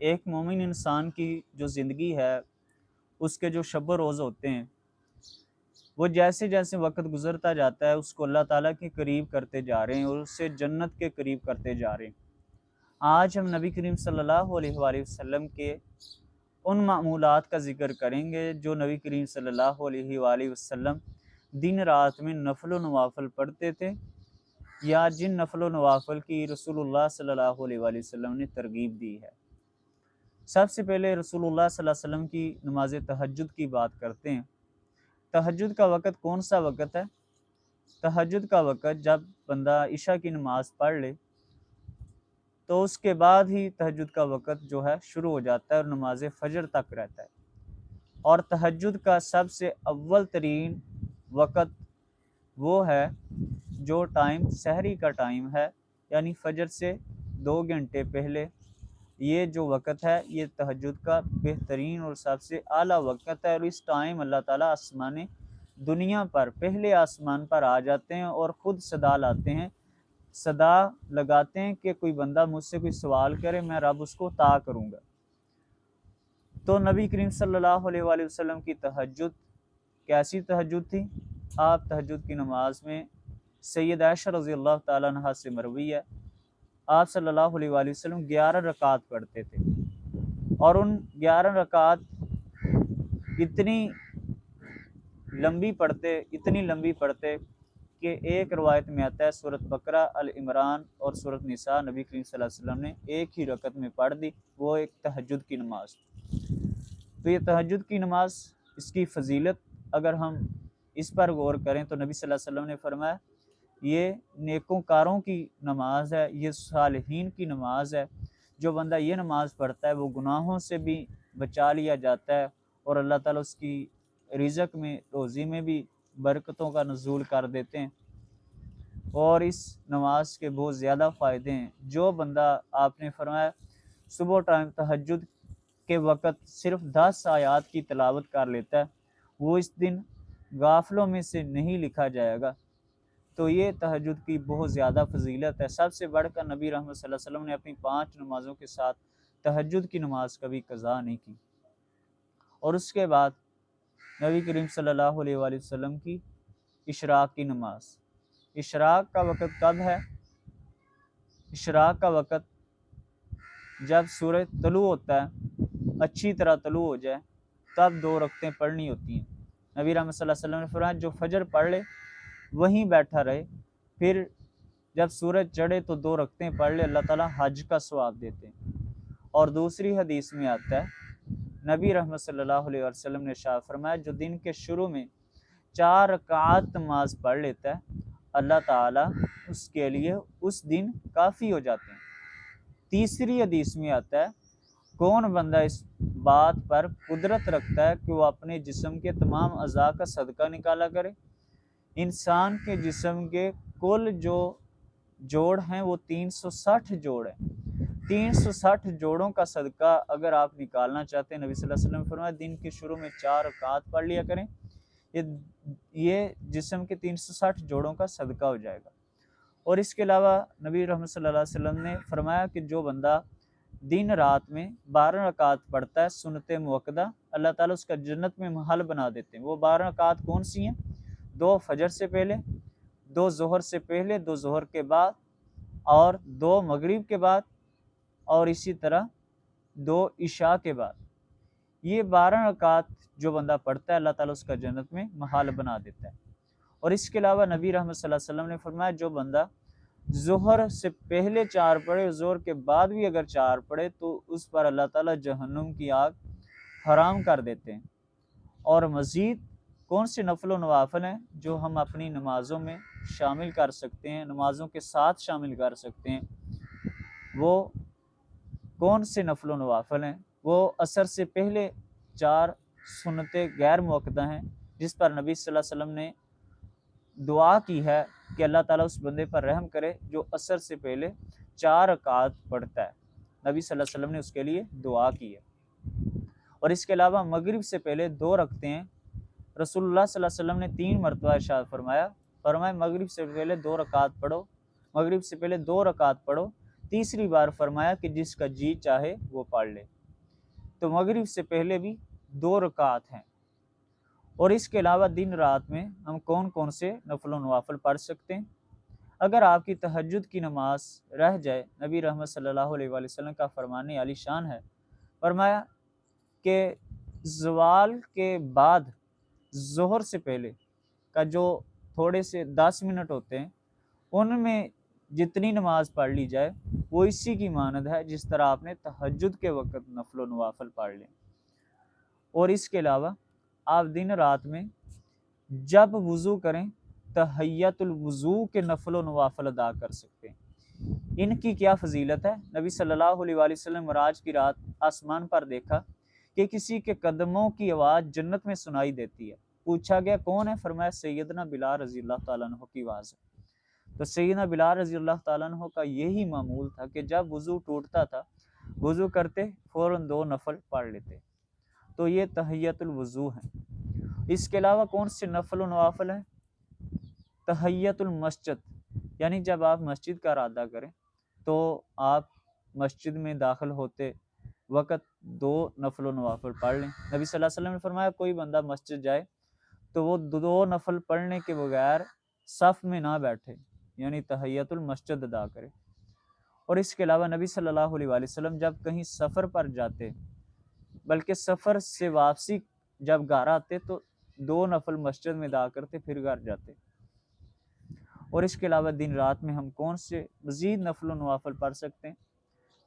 ایک مومن انسان کی جو زندگی ہے، اس کے جو شب و روز ہوتے ہیں، وہ جیسے جیسے وقت گزرتا جاتا ہے اس کو اللہ تعالیٰ کے قریب کرتے جا رہے ہیں اور اس سے جنت کے قریب کرتے جا رہے ہیں۔ آج ہم نبی کریم صلی اللہ علیہ وآلہ وسلم کے ان معمولات کا ذکر کریں گے جو نبی کریم صلی اللہ علیہ وآلہ وسلم دن رات میں نفل و نوافل پڑھتے تھے، یا جن نفل و نوافل کی رسول اللہ صلی اللہ علیہ وآلہ وسلم نے ترغیب دی ہے۔ سب سے پہلے رسول اللہ صلی اللہ علیہ وسلم کی نماز تہجد کی بات کرتے ہیں۔ تہجد کا وقت کون سا وقت ہے؟ تہجد کا وقت جب بندہ عشاء کی نماز پڑھ لے تو اس کے بعد ہی تہجد کا وقت جو ہے شروع ہو جاتا ہے اور نماز فجر تک رہتا ہے۔ اور تہجد کا سب سے اول ترین وقت وہ ہے جو ٹائم سحری کا ٹائم ہے، یعنی فجر سے 2 گھنٹے پہلے۔ یہ جو وقت ہے یہ تہجد کا بہترین اور سب سے اعلیٰ وقت ہے، اور اس ٹائم اللہ تعالیٰ آسمان دنیا پر پہلے آسمان پر آ جاتے ہیں اور خود صدا لاتے ہیں، صدا لگاتے ہیں کہ کوئی بندہ مجھ سے کوئی سوال کرے میں رب اس کو عطا کروں گا۔ تو نبی کریم صلی اللہ علیہ وآلہ وسلم کی تہجد کیسی تہجد تھی؟ آپ تہجد کی نماز میں سید عائشہ رضی اللہ تعالیٰ عنہا سے مروی ہے، آپ صلی اللہ علیہ وآلہ وسلم 11 رکعت پڑھتے تھے، اور ان 11 رکعت اتنی لمبی پڑھتے کہ ایک روایت میں آتا ہے سورۃ بقرہ، ال عمران اور سورۃ نساء نبی کریم صلی اللہ علیہ وسلم نے ایک ہی رکعت میں پڑھ دی، وہ ایک تہجد کی نماز۔ تو یہ تہجد کی نماز، اس کی فضیلت اگر ہم اس پر غور کریں تو نبی صلی اللہ علیہ وسلم نے فرمایا یہ نیکوں کاروں کی نماز ہے، یہ صالحین کی نماز ہے۔ جو بندہ یہ نماز پڑھتا ہے وہ گناہوں سے بھی بچا لیا جاتا ہے، اور اللہ تعالیٰ اس کی رزق میں، روزی میں بھی برکتوں کا نزول کر دیتے ہیں، اور اس نماز کے بہت زیادہ فائدے ہیں۔ جو بندہ، آپ نے فرمایا، صبح ٹائم تہجد کے وقت صرف 10 آیات کی تلاوت کر لیتا ہے وہ اس دن غافلوں میں سے نہیں لکھا جائے گا۔ تو یہ تہجد کی بہت زیادہ فضیلت ہے۔ سب سے بڑھ کر نبی رحمت صلی اللہ علیہ وسلم نے اپنی 5 نمازوں کے ساتھ تہجد کی نماز کبھی قضا نہیں کی۔ اور اس کے بعد نبی کریم صلی اللہ علیہ وآلہ وسلم کی اشراق کی نماز۔ اشراق کا وقت کب ہے؟ اشراق کا وقت جب سورج طلوع ہوتا ہے، اچھی طرح طلوع ہو جائے، تب 2 رکعتیں پڑھنی ہوتی ہیں۔ نبی رحمت صلی اللہ علیہ وسلم نے فرمایا جو فجر پڑھ لے وہیں بیٹھا رہے، پھر جب سورج چڑھے تو 2 رکعتیں پڑھ لے، اللہ تعالیٰ حج کا ثواب دیتے ہیں۔ اور دوسری حدیث میں آتا ہے نبی رحمت صلی اللہ علیہ وسلم نے ارشاد فرمایا جو دن کے شروع میں 4 رکعات نماز پڑھ لیتا ہے اللہ تعالیٰ اس کے لیے اس دن کافی ہو جاتے ہیں۔ تیسری حدیث میں آتا ہے کون بندہ اس بات پر قدرت رکھتا ہے کہ وہ اپنے جسم کے تمام اعضاء کا صدقہ نکالا کرے؟ انسان کے جسم کے کل جو جوڑ ہیں وہ 360 جوڑ ہیں، 360 جوڑوں کا صدقہ اگر آپ نکالنا چاہتے ہیں، نبی صلی اللہ علیہ وسلم نے فرمایا دن کے شروع میں 4 رکعات پڑھ لیا کریں، یہ جسم کے 360 جوڑوں کا صدقہ ہو جائے گا۔ اور اس کے علاوہ نبی رحمت صلی اللہ علیہ وسلم نے فرمایا کہ جو بندہ دن رات میں 12 رکعات پڑھتا ہے سنت موقدہ، اللہ تعالیٰ اس کا جنت میں محل بنا دیتے ہیں۔ وہ 12 رکعات کون سی ہیں؟ 2 فجر سے پہلے، 2 ظہر سے پہلے، 2 ظہر کے بعد، اور 2 مغرب کے بعد، اور اسی طرح 2 عشاء کے بعد۔ یہ 12 رکعات جو بندہ پڑھتا ہے اللہ تعالیٰ اس کا جنت میں محل بنا دیتا ہے۔ اور اس کے علاوہ نبی رحمت صلی اللہ علیہ وسلم نے فرمایا جو بندہ ظہر سے پہلے 4 پڑھے، ظہر کے بعد بھی اگر 4 پڑھے تو اس پر اللہ تعالیٰ جہنم کی آگ حرام کر دیتے ہیں۔ اور مزید کون سے نفل و نوافل ہیں جو ہم اپنی نمازوں میں شامل کر سکتے ہیں، نمازوں کے ساتھ شامل کر سکتے ہیں؟ وہ کون سے نفل و نوافل ہیں؟ وہ عصر سے پہلے 4 سنتیں غیر موقدہ ہیں جس پر نبی صلی اللہ علیہ وسلم نے دعا کی ہے کہ اللہ تعالیٰ اس بندے پر رحم کرے جو عصر سے پہلے 4 رکعات پڑھتا ہے۔ نبی صلی اللہ علیہ وسلم نے اس کے لیے دعا کی ہے۔ اور اس کے علاوہ مغرب سے پہلے 2 رکعتیں ہیں، رسول اللہ صلی اللہ علیہ وسلم نے 3 مرتبہ ارشاد فرمایا مغرب سے پہلے 2 رکعات پڑھو، مغرب سے پہلے 2 رکعات پڑھو تیسری بار فرمایا کہ جس کا جی چاہے وہ پڑھ لے۔ تو مغرب سے پہلے بھی 2 رکعت ہیں، اور اس کے علاوہ دن رات میں ہم کون کون سے نفل و نوافل پڑھ سکتے ہیں؟ اگر آپ کی تہجد کی نماز رہ جائے، نبی رحمت صلی اللہ علیہ وآلہ وسلم کا فرمان عالی شان ہے، فرمایا کہ زوال کے بعد ظہر سے پہلے کا جو تھوڑے سے 10 منٹ ہوتے ہیں، ان میں جتنی نماز پڑھ لی جائے وہ اسی کی مانند ہے جس طرح آپ نے تہجد کے وقت نفل و نوافل پڑھ لیں۔ اور اس کے علاوہ آپ دن رات میں جب وضو کریں تحیت الوضو کے نفل و نوافل ادا کر سکتے ہیں۔ ان کی کیا فضیلت ہے؟ نبی صلی اللہ علیہ وآلہ وسلم معراج کی رات آسمان پر دیکھا کہ کسی کے قدموں کی آواز جنت میں سنائی دیتی ہے۔ پوچھا گیا کون ہے؟ فرمایا سیدنا بلال رضی اللہ تعالیٰ عنہ کی آواز ہے۔ تو سیدنا بلال رضی اللہ تعالیٰ عنہ کا یہی معمول تھا کہ جب وضو ٹوٹتا تھا، وضو کرتے فوراً 2 نفل پڑھ لیتے۔ تو یہ تحیت الوضو ہے۔ اس کے علاوہ کون سے نفل و نوافل ہیں؟ تحیت المسجد، یعنی جب آپ مسجد کا ارادہ کریں تو آپ مسجد میں داخل ہوتے وقت 2 نفل و نوافل پڑھ لیں۔ نبی صلی اللہ علیہ وسلم نے فرمایا کوئی بندہ مسجد جائے تو وہ 2 نفل پڑھنے کے بغیر صف میں نہ بیٹھے، یعنی تحیت المسجد ادا کرے۔ اور اس کے علاوہ نبی صلی اللہ علیہ وآلہ وسلم جب کہیں سفر پر جاتے، بلکہ سفر سے واپسی جب گھر آتے تو 2 نفل مسجد میں ادا کرتے پھر گھر جاتے۔ اور اس کے علاوہ دن رات میں ہم کون سے مزید نفل و نوافل پڑھ سکتے ہیں؟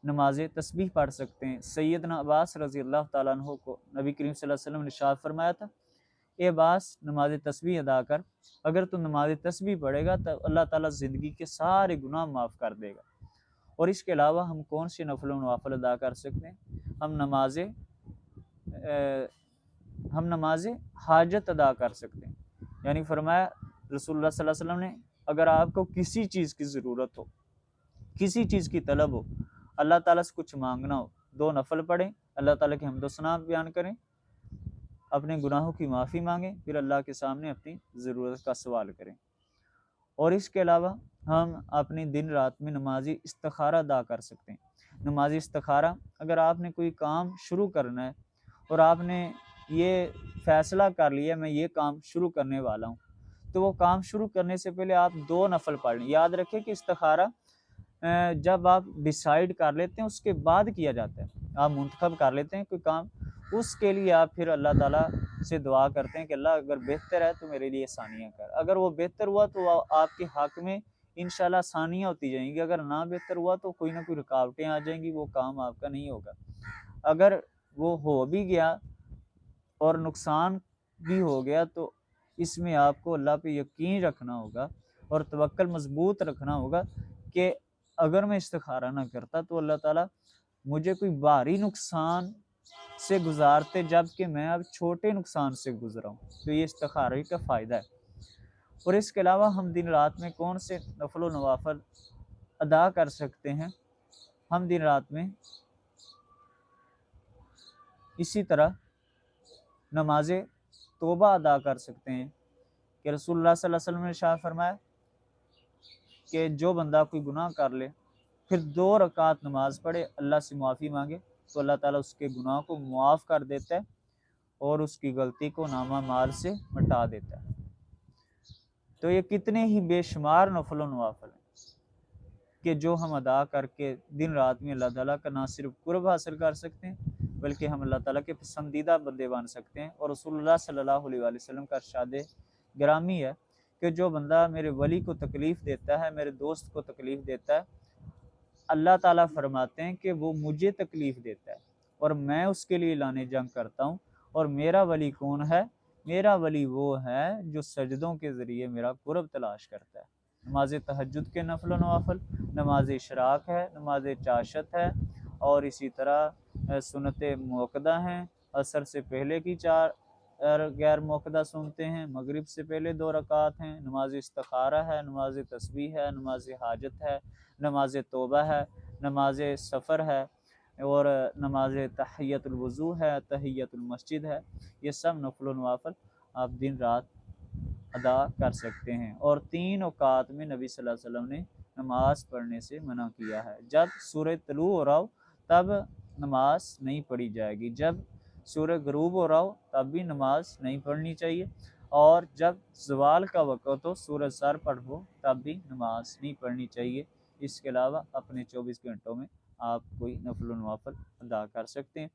نماز تسبیح پڑھ سکتے ہیں۔ سیدنا عباس رضی اللہ تعالیٰ عنہ کو نبی کریم صلی اللہ علیہ وسلم نے ارشاد فرمایا تھا، اے عباس نماز تسبیح ادا کر، اگر تو نماز تسبیح پڑھے گا تو اللہ تعالیٰ زندگی کے سارے گناہ معاف کر دے گا۔ اور اس کے علاوہ ہم کون سے نفل و نوافل ادا کر سکتے ہیں؟ ہم نماز حاجت ادا کر سکتے ہیں۔ یعنی فرمایا رسول اللہ صلی اللہ علیہ وسلم نے اگر آپ کو کسی چیز کی ضرورت ہو، کسی چیز کی طلب ہو، اللہ تعالیٰ سے کچھ مانگنا ہو، 2 نفل پڑھیں، اللہ تعالیٰ کی حمد و ثنا بیان کریں، اپنے گناہوں کی معافی مانگیں، پھر اللہ کے سامنے اپنی ضرورت کا سوال کریں۔ اور اس کے علاوہ ہم اپنی دن رات میں نماز استخارہ ادا کر سکتے ہیں۔ نماز استخارہ، اگر آپ نے کوئی کام شروع کرنا ہے اور آپ نے یہ فیصلہ کر لیا میں یہ کام شروع کرنے والا ہوں، تو وہ کام شروع کرنے سے پہلے آپ 2 نفل پڑھ لیں۔ یاد رکھیں کہ استخارہ جب آپ ڈیسائیڈ کر لیتے ہیں اس کے بعد کیا جاتا ہے، آپ منتخب کر لیتے ہیں کوئی کام، اس کے لیے آپ پھر اللہ تعالیٰ سے دعا کرتے ہیں کہ اللہ اگر بہتر ہے تو میرے لیے آسانیاں کر، اگر وہ بہتر ہوا تو آپ کے حق میں انشاءاللہ آسانیاں ہوتی جائیں گی، اگر نہ بہتر ہوا تو کوئی نہ کوئی رکاوٹیں آ جائیں گی، وہ کام آپ کا نہیں ہوگا۔ اگر وہ ہو بھی گیا اور نقصان بھی ہو گیا تو اس میں آپ کو اللہ پہ یقین رکھنا ہوگا اور توکل مضبوط رکھنا ہوگا کہ اگر میں استخارہ نہ کرتا تو اللہ تعالیٰ مجھے کوئی بھاری نقصان سے گزارتے جبکہ میں اب چھوٹے نقصان سے گزرا ہوں۔ تو یہ استخارے کا فائدہ ہے۔ اور اس کے علاوہ ہم دن رات میں کون سے نفل و نوافل ادا کر سکتے ہیں؟ ہم دن رات میں اسی طرح نماز توبہ ادا کر سکتے ہیں کہ رسول اللہ صلی اللہ علیہ وسلم نے ارشاد فرمایا کہ جو بندہ کوئی گناہ کر لے پھر 2 رکعت نماز پڑھے، اللہ سے معافی مانگے تو اللہ تعالیٰ اس کے گناہ کو معاف کر دیتا ہے اور اس کی غلطی کو نامہ مال سے مٹا دیتا ہے۔ تو یہ کتنے ہی بے شمار نفل و نوافل ہیں کہ جو ہم ادا کر کے دن رات میں اللہ تعالیٰ کا نہ صرف قرب حاصل کر سکتے ہیں بلکہ ہم اللہ تعالیٰ کے پسندیدہ بندے بن سکتے ہیں۔ اور رسول اللہ صلی اللہ علیہ وآلہ وسلم کا ارشاد گرامی ہے کہ جو بندہ میرے ولی کو تکلیف دیتا ہے، میرے دوست کو تکلیف دیتا ہے، اللہ تعالیٰ فرماتے ہیں کہ وہ مجھے تکلیف دیتا ہے اور میں اس کے لیے اعلان جنگ کرتا ہوں۔ اور میرا ولی کون ہے؟ میرا ولی وہ ہے جو سجدوں کے ذریعے میرا قرب تلاش کرتا ہے۔ نماز تہجد کے نفل و نوافل، نماز اشراق ہے، نماز چاشت ہے، اور اسی طرح سنت موقدہ ہیں، عصر سے پہلے کی 4 غیر موقدہ سنتے ہیں، مغرب سے پہلے 2 رکعت ہیں، نماز استخارہ ہے، نماز تسبیح ہے، نماز حاجت ہے، نماز توبہ ہے، نماز سفر ہے، اور نماز تحیت الوضو ہے، تحیت المسجد ہے۔ یہ سب نفل و نوافل آپ دن رات ادا کر سکتے ہیں۔ اور 3 اوقات میں نبی صلی اللہ علیہ وسلم نے نماز پڑھنے سے منع کیا ہے۔ جب سورج طلوع ہو رہا ہو تب نماز نہیں پڑھی جائے گی، جب سورج غروب ہو رہا ہو تب بھی نماز نہیں پڑھنی چاہیے، اور جب زوال کا وقت ہو، سورج سر پر ہو، تب بھی نماز نہیں پڑھنی چاہیے۔ اس کے علاوہ اپنے 24 گھنٹوں میں آپ کوئی نفل و نوافل ادا کر سکتے ہیں۔